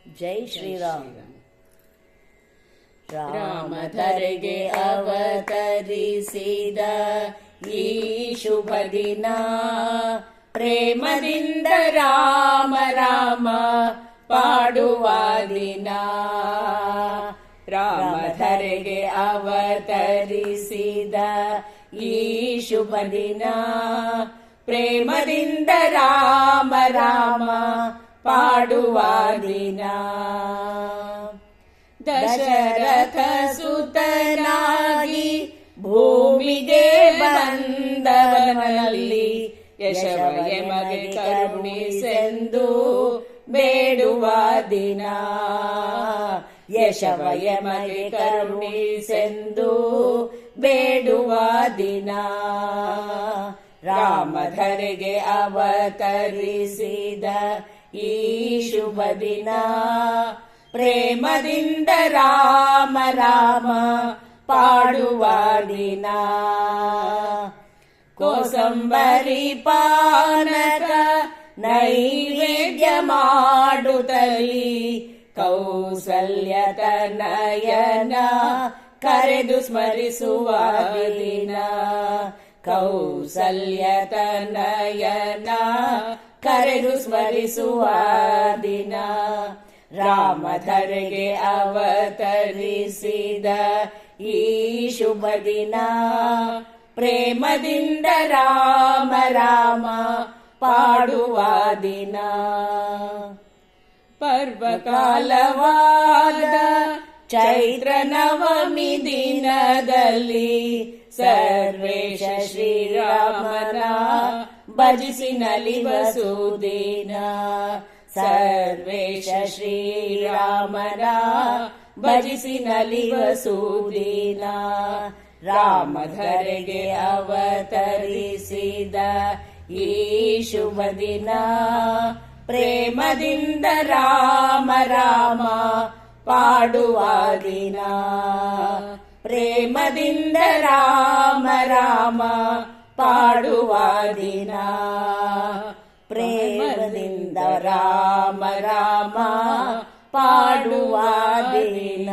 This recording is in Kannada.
ಜೈ ಶ್ರೀರಾಮ್. ರಾಮಧರೆಗೆ ಅವತರಿಸಿದ ಈ ಶುಭ ದಿನ, ಪ್ರೇಮದಿಂದ ರಾಮ ರಾಮ ಪಾಡುವ ದಿನ. ರಾಮಧರೆಗೆ ಅವತರಿಸಿದ ಈ ಶುಭ ದಿನ, ಪ್ರೇಮದಿಂದ ರಾಮ ರಾಮ ಪಾಡುವ ದಿನ. ದಶರಥ ಸುತನಾಗಿ ಭೂಮಿಗೆ ಬಂದವನಲ್ಲಿ, ಯಶವಯ ಮಗೆ ಕರುಣಿಸೆಂದು ಬೇಡುವ ದಿನ. ಯಶವಯ ಮಗೆ ಕರುಣಿಸೆಂದು ಬೇಡುವ ದಿನ. ರಾಮಧರೆಗೆ ಅವತರಿಸಿದ ಈ ಶುಭ ದಿನ, ಪ್ರೇಮದಿಂದ ರಾಮ ರಾಮ ಪಾಡುವ ದಿನ. ಕೋಸಂಬರಿ ಪಾನಕ ನೈವೇದ್ಯ ಮಾಡುತ್ತಲಿ, ಕೌಸಲ್ಯ ತನಯನ ಕರೆದು ಸ್ಮರಿಸುವ ದಿನ. ಕೌಸಲ್ಯ ತನಯನ ಕರೆದು ಸ್ಮರಿಸುವ ದಿನ. ರಾಮಧರೆಗೆ ಅವತರಿಸಿದ ಈ ಶುಭ ದಿನ, ಪ್ರೇಮದಿಂದ ರಾಮ ರಾಮ ಪಾಡುವ ದಿನ. ಪರ್ವಕಾಲವಾದ ಚೈತ್ರ ನವಮಿ ದಿನದಲ್ಲಿ, ಸರ್ವೇಶ ಶ್ರೀರಾಮನ ಭಜಿಸಿ ನಲಿವ ಸುದಿನ. ಸರ್ವೇಶ ಶ್ರೀರಾಮನ ಭಜಿಸಿ ನಲಿವ ಸುದಿನ. ರಾಮಧರೆಗೆ ಅವತರಿಸಿದ ಈ ಶುಭ ದಿನ, ಪ್ರೇಮದಿಂದ ರಾಮ ರಾಮ ಪಾಡುವ ದಿನ. ಪ್ರೇಮದಿಂದ ರಾಮ ರಾಮ ಪಾಡುವ ದಿನ. ಪ್ರೇಮದಿಂದ ರಾಮ ರಾಮ ಪಾಡುವ ದಿನ.